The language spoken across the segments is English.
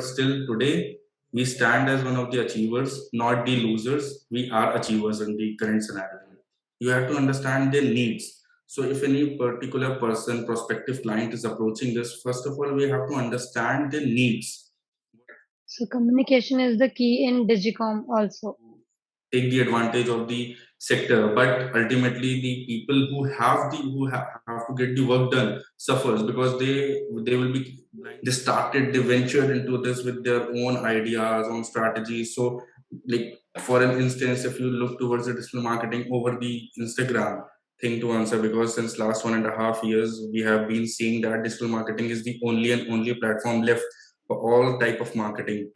Still today, we stand as one of the achievers, not the losers. We are achievers in the current scenario. You have to understand their needs. So, if any particular person, prospective client is approaching us, first of all, we have to understand their needs. So communication is the key in Digicom also. Take the advantage of the sector, but ultimately the people who have to get the work done suffers because they will be they ventured into this with their own ideas, own strategies. So, like for an instance, if you look towards the digital marketing over the Instagram thing to answer, because since last 1.5 years we have been seeing that digital marketing is the only and only platform left for all type of marketing.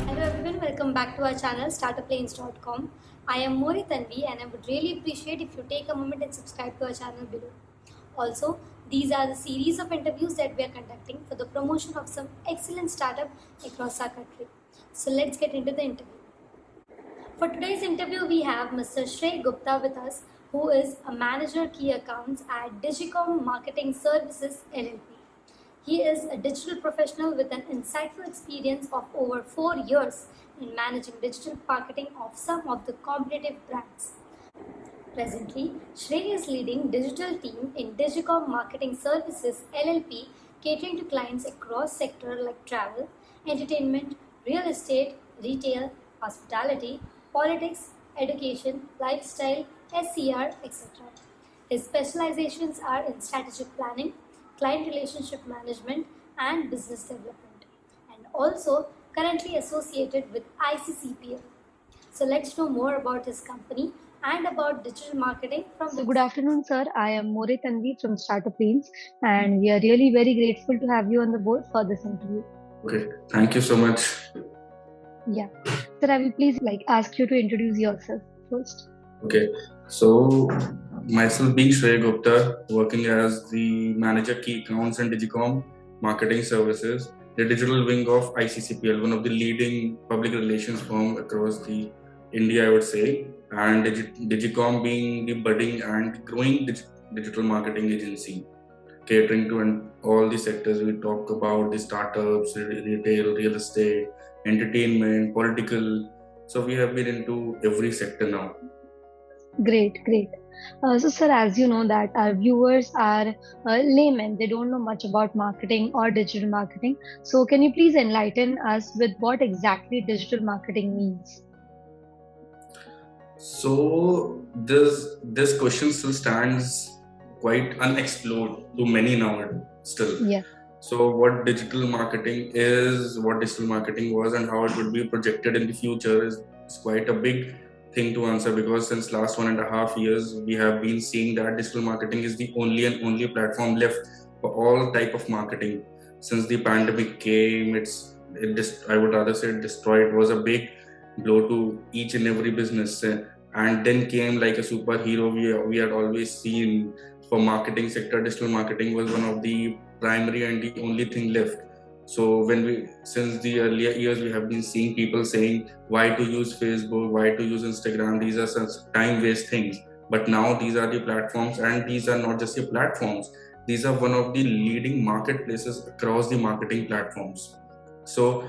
Hello everyone, welcome back to our channel startuplanes.com. I am Mori Tanvi and I would really appreciate if you take a moment and subscribe to our channel below. Also, these are the series of interviews that we are conducting for the promotion of some excellent startup across our country. So let's get into the interview. For today's interview, we have Mr. Shrey Gupta with us, who is a manager key accounts at Digicom Marketing Services LLP. He is a digital professional with an insightful experience of over 4 years in managing digital marketing of some of the competitive brands. Presently, Shrey is leading digital team in Digicom Marketing Services LLP, catering to clients across sectors like travel, entertainment, real estate, retail, hospitality, politics, education, lifestyle, SCR, etc. His specializations are in strategic planning, client relationship management, and business development, and also currently associated with ICCPL. So let's know more about his company and about digital marketing from So good afternoon, sir. I am More Tanvi from Startup Lanes, and we are really very grateful to have you on the board for this interview. Okay, thank you so much. Yeah. Sir, I will please ask you to introduce yourself first. Okay, so myself being Shrey Gupta, working as the manager key accounts and Digicom marketing services, the digital wing of ICCPL, one of the leading public relations firm across the India, I would say, and Digicom being the budding and growing digital marketing agency, catering to all the sectors we talk about: the startups, retail, real estate, entertainment, political. So we have been into every sector now. Great, great. So, sir, as you know that our viewers are laymen, they don't know much about marketing or digital marketing. So, can you please enlighten us with what exactly digital marketing means? So this question still stands quite unexplored to many now still. Yeah. So what digital marketing is, what digital marketing was, and how it would be projected in the future is quite a big thing to answer, because since last 1.5 years we have been seeing that digital marketing is the only and only platform left for all type of marketing. Since the pandemic came, I would rather say it destroyed. It was a big blow to each and every business. And then came like a superhero we had always seen for marketing sector. Digital marketing was one of the primary and the only thing left. So since the earlier years, we have been seeing people saying why to use Facebook, why to use Instagram. These are such time waste things. But now these are the platforms, and these are not just the platforms. These are one of the leading marketplaces across the marketing platforms. So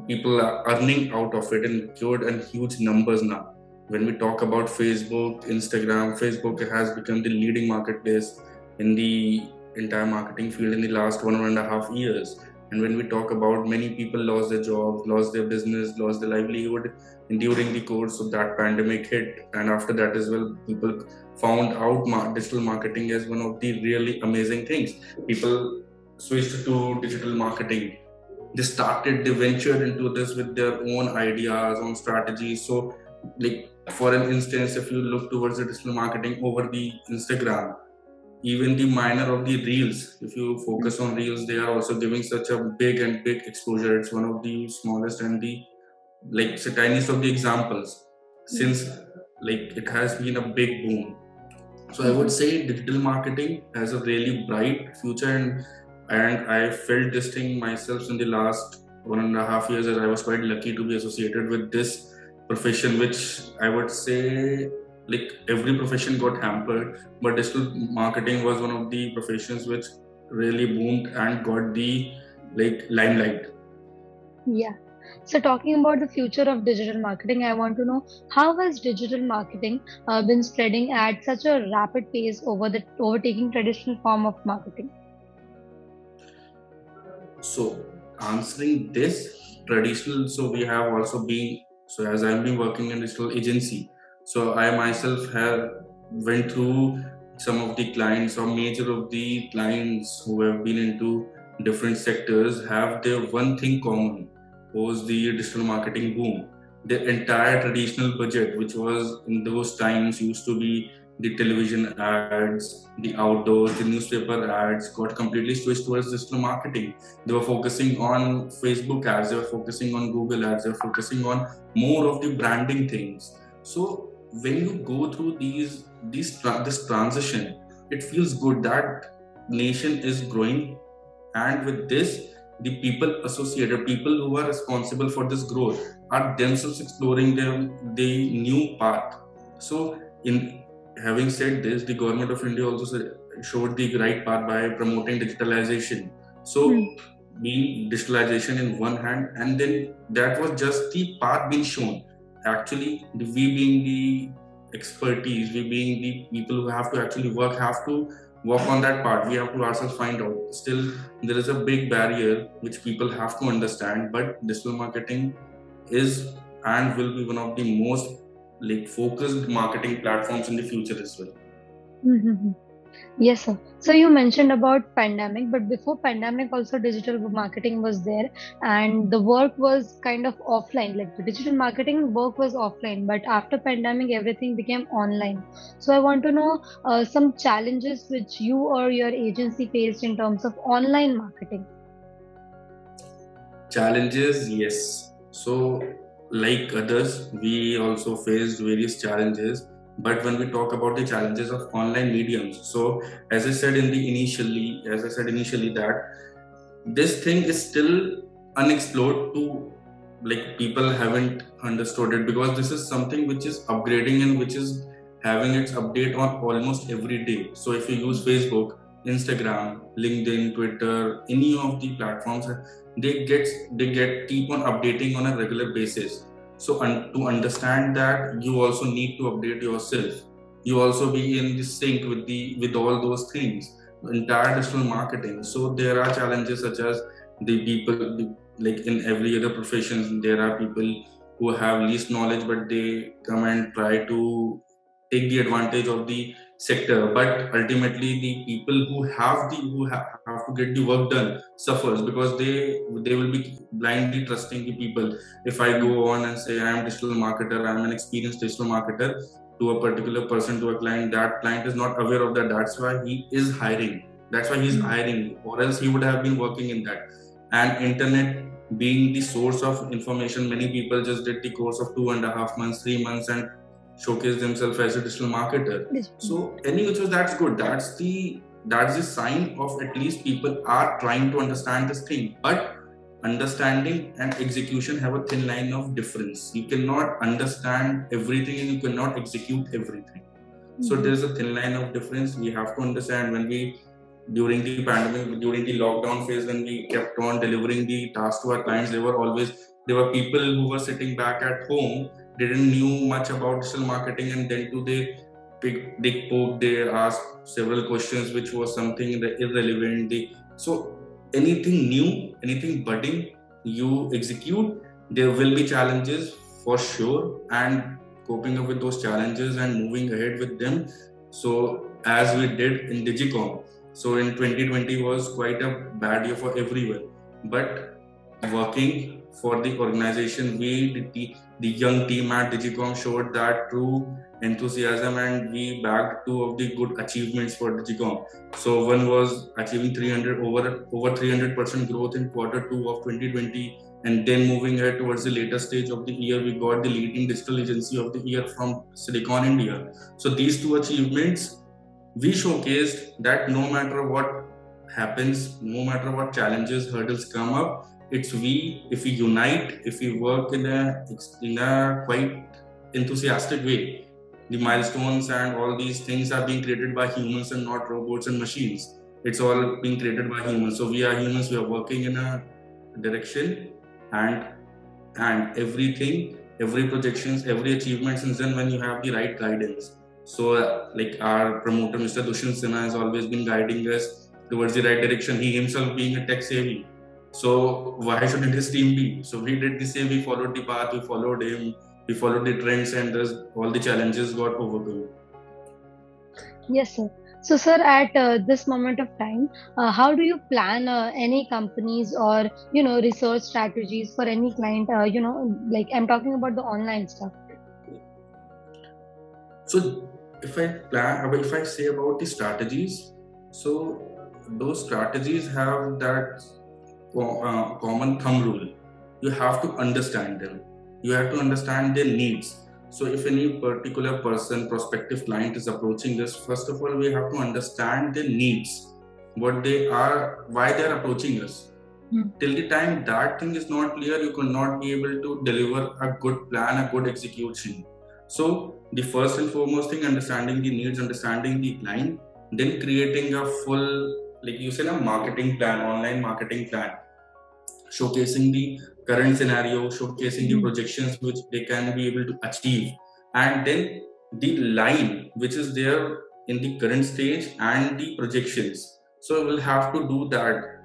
people are earning out of it in good and huge numbers now. When we talk about Facebook, Instagram, Facebook has become the leading marketplace in the entire marketing field in the last 1.5 years. And when we talk about, many people lost their jobs, lost their business, lost their livelihood during the course of that pandemic hit. And after that as well, people found out digital marketing as one of the really amazing things. People switched to digital marketing. They ventured into this with their own ideas, own strategies. So, like for an instance, if you look towards the digital marketing over the Instagram, even the minor of the reels, if you focus on reels, they are also giving such a big exposure. It's one of the smallest and the tiniest of the examples, since it has been a big boom. So I would say digital marketing has a really bright future, and I felt this thing myself in the last 1.5 years, as I was quite lucky to be associated with this profession, which I would say like every profession got hampered, but digital marketing was one of the professions which really boomed and got the like limelight. Yeah. So talking about the future of digital marketing, I want to know how has digital marketing been spreading at such a rapid pace overtaking traditional form of marketing? So answering this traditional, so we have also been, so as I've been working in digital agency, so I myself have went through some of the clients or major of the clients who have been into different sectors have their one thing common was the digital marketing boom. The entire traditional budget, which was in those times used to be the television ads, the outdoors, the newspaper ads, got completely switched towards digital marketing. They were focusing on Facebook ads, they were focusing on Google ads, they were focusing on more of the branding things. So when you go through this transition, it feels good that nation is growing, and with this, the people associated, people who are responsible for this growth, are themselves exploring the new path. So in having said this, the government of India also showed the right path by promoting digitalization. So being digitalization in one hand, and then that was just the path being shown. Actually, we being the expertise, we being the people who have to actually work, have to work on that part. We have to ourselves find out. Still, there is a big barrier which people have to understand. But digital marketing is and will be one of the most like focused marketing platforms in the future as well. Mm-hmm. Yes, sir. So you mentioned about pandemic, but before pandemic, also digital marketing was there, and the work was kind of offline. Like the digital marketing work was offline, but after pandemic, everything became online. So I want to know some challenges which you or your agency faced in terms of online marketing. Challenges, yes. So, like others, we also faced various challenges. But when we talk about the challenges of online mediums, so as I said initially, that this thing is still unexplored to like people haven't understood it, because this is something which is upgrading and which is having its update on almost every day. So if you use Facebook, Instagram, LinkedIn, Twitter, any of the platforms, they get keep on updating on a regular basis. So to understand that, you also need to update yourself. You also be in the sync with all those things, entire digital marketing. So there are challenges such as the people, like in every other profession, there are people who have least knowledge, but they come and try to take the advantage of the sector. But ultimately, the people who have to get the work done suffers, because they will be blindly trusting the people. If I go on and say I am digital marketer, I am an experienced digital marketer, to a particular person, to a client, that client is not aware of that. That's why he is hiring. That's why he's hiring, or else he would have been working in that. And internet being the source of information, many people just did the course of 2.5 months, 3 months, and showcase themselves as a digital marketer. So any which was, that's good. That's the sign of at least people are trying to understand this thing. But understanding and execution have a thin line of difference. You cannot understand everything and you cannot execute everything. So there's a thin line of difference. We have to understand when we, during the pandemic, during the lockdown phase, when we kept on delivering the tasks to our clients, there were people who were sitting back at home, didn't knew much about digital marketing, and then they asked several questions which was something irrelevant. So anything new, anything budding, you execute. There will be challenges for sure, and coping up with those challenges and moving ahead with them. So as we did in Digicom, so in 2020 was quite a bad year for everyone. But working for the organization, the young team at Digicom showed that true enthusiasm, and we bagged two of the good achievements for Digicom. So one was achieving over 300% growth in Q2 of 2020, and then moving ahead towards the later stage of the year, we got the leading digital agency of the year from Silicon India. So these two achievements, we showcased that no matter what happens, no matter what challenges, hurdles come up, if we unite, if we work in a quite enthusiastic way, The milestones and all these things are being created by humans and not robots and machines. It's all being created by humans. So we are humans. We are working in a direction, and everything, every projections, every achievement is done when you have the right guidance. So like our promoter Mr. Dushyant Sinha has always been guiding us towards the right direction, he himself being a tech savvy. So why shouldn't his team be? So we did the same, we followed the path, we followed him, we followed the trends, and thus all the challenges got overcome. Yes, sir. So, sir, at this moment of time, how do you plan any companies or research strategies for any client? Like I'm talking about the online stuff. So if I say about the strategies, so those strategies have that common thumb rule. You have to understand them. You have to understand their needs. So if any particular person, prospective client is approaching us, first of all, we have to understand their needs, what they are, why they are approaching us. Till the time that thing is not clear, you could not be able to deliver a good plan, a good execution. So the first and foremost thing, understanding the needs, understanding the client, then creating a full, like you said, a marketing plan, online marketing plan, showcasing the current scenario, showcasing the projections which they can be able to achieve, and then the line which is there in the current stage and the projections. So we'll have to do that,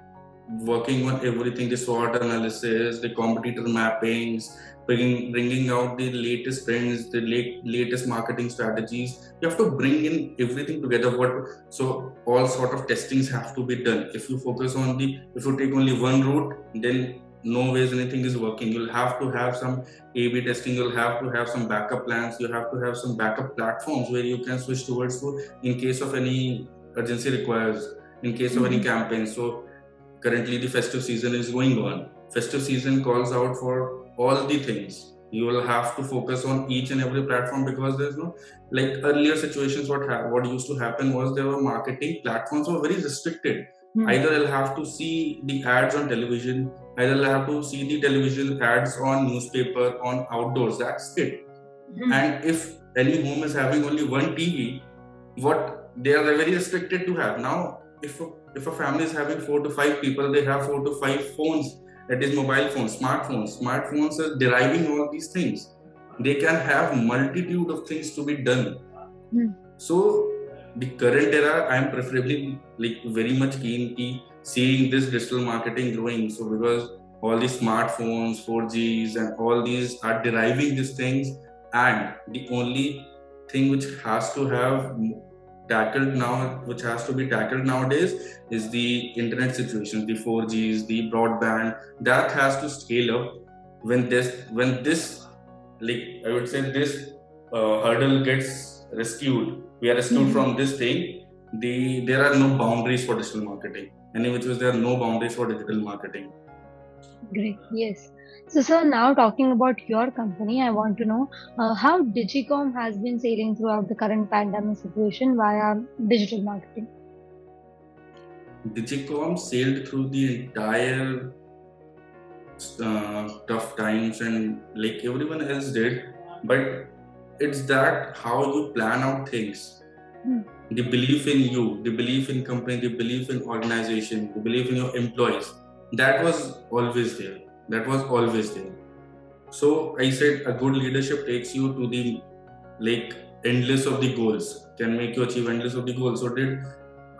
working on everything, the SWOT analysis, the competitor mappings, bringing out the latest trends, the latest marketing strategies. You have to bring in everything together. So all sort of testings have to be done. If you focus on if you take only one route, then no ways anything is working. You'll have to have some A/B testing. You'll have to have some backup plans. You have to have some backup platforms where you can switch towards in case of any urgency requires, in case of any campaign. So currently the festive season is going on. Festive season calls out for all the things. You will have to focus on each and every platform, because there's no, like earlier situations, what used to happen was there were marketing platforms were very restricted. Either I'll have to see the ads on television, either I'll have to see the television ads on newspaper, on outdoors, that's it. And if any home is having only one TV, what they are very restricted to have. Now if a family is having 4 to 5 people, they have 4 to 5 phones, that is mobile phones, smartphones are deriving all these things. They can have multitude of things to be done. So the current era, I am preferably like very much keen to seeing this digital marketing growing. So because all these smartphones, 4Gs and all these are deriving these things, and the only thing which has to be tackled nowadays is the internet situation, the 4Gs, the broadband, that has to scale up. When this like I would say this hurdle gets rescued, we are rescued from this thing, there are no boundaries for digital marketing. Any which was, there are no boundaries for digital marketing. Great. Yes. So, sir, now talking about your company, I want to know how Digicom has been sailing throughout the current pandemic situation via digital marketing. Digicom sailed through the entire tough times, and like everyone else did, but it's that how you plan out things. The belief in you, the belief in company, the belief in organization, the belief in your employees, that was always there. So I said a good leadership takes you to the endless of the goals, can make you achieve endless of the goals. So did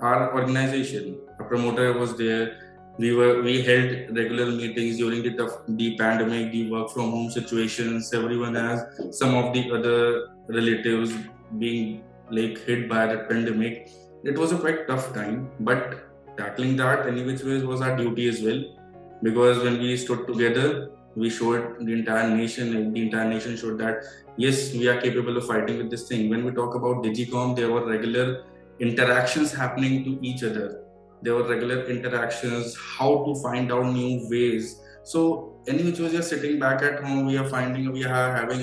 our organization. A promoter was there. We held regular meetings during the pandemic, the work from home situations. Everyone has some of the other relatives being hit by the pandemic. It was a quite tough time, but tackling that any which ways was our duty as well, because when we stood together, we showed the entire nation, and the entire nation showed that yes, we are capable of fighting with this thing. When we talk about Digicom, there were regular interactions happening to each other. There were regular interactions, how to find out new ways. So any which was, just sitting back at home, we are having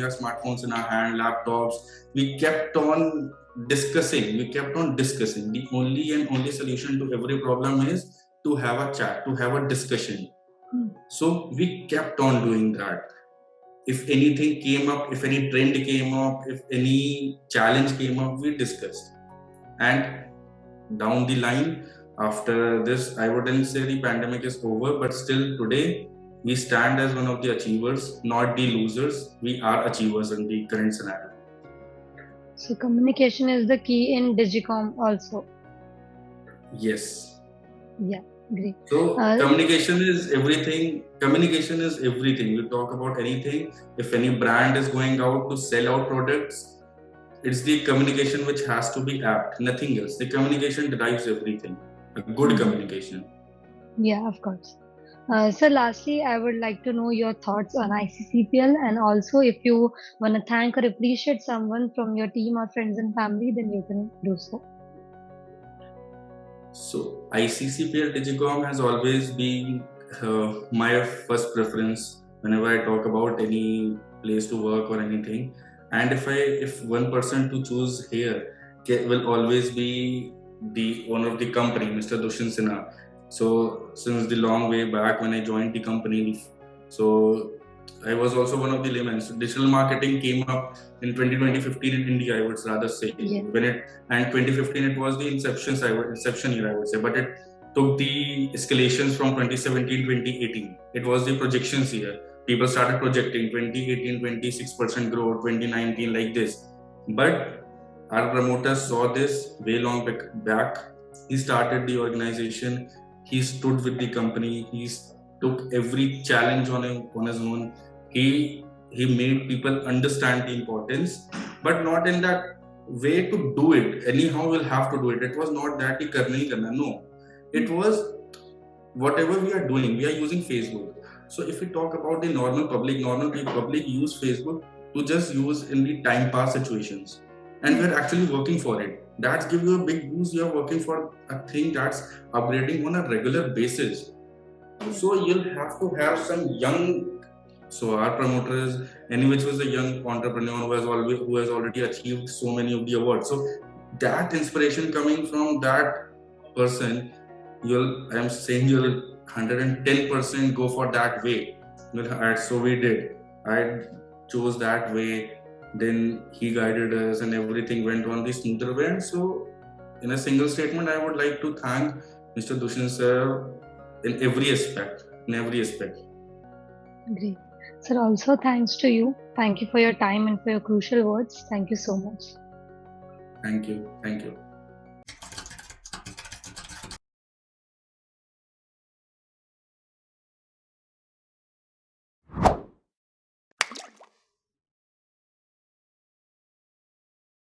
our smartphones in our hand, laptops. We kept on discussing. The only solution to every problem is to have a chat, to have a discussion. So we kept on doing that. if anything came up, if any trend came up, if any challenge came up, we discussed. And down the line, after this, I wouldn't say the pandemic is over, but still today, we stand as one of the achievers, not the losers. We are achievers in the current scenario. So communication is the key in Digicom also. Yes. Yeah, great. So communication is everything. Communication is everything. You talk about anything. If any brand is going out to sell out products, it's the communication which has to be apt. Nothing else. The communication drives everything. A good communication. Yeah, of course. So lastly, I would like to know your thoughts on ICCPL, and also if you want to thank or appreciate someone from your team or friends and family, then you can do so. So ICCPL Digicom has always been my first preference whenever I talk about any place to work or anything. And if one person to choose here will always be the owner of the company, Mr. Dushyant Sinha. So since the long way back when I joined the company, so I was also one of the laymen. So digital marketing came up in 2015 in India, I would rather say. Yeah. And 2015 it was the inception year, I would say. But it took the escalations from 2017, 2018. It was the projections year. People started projecting 2018, 26% growth, 2019 like this. But our promoters saw this way long back. He started the organization. He stood with the company. He took every challenge on his own. He made people understand the importance, but not in that way to do it. Anyhow, we'll have to do it. It was not that he karna hi karna. No, it was whatever we are doing. We are using Facebook. So if we talk about the normal public use Facebook to just use in the time pass situations, and we're actually working for it. That's give you a big boost. You're working for a thing that's upgrading on a regular basis. So you'll have to have some young. So our promoter is which was a young entrepreneur who has already achieved so many of the awards. So that inspiration coming from that person, I'm saying you'll 110% go for that way. So we did. I chose that way. Then he guided us, and everything went on the smoother way. And so, in a single statement, I would like to thank Mr. Dushyant sir in every aspect. Great. Sir, also thanks to you. Thank you for your time and for your crucial words. Thank you so much. Thank you.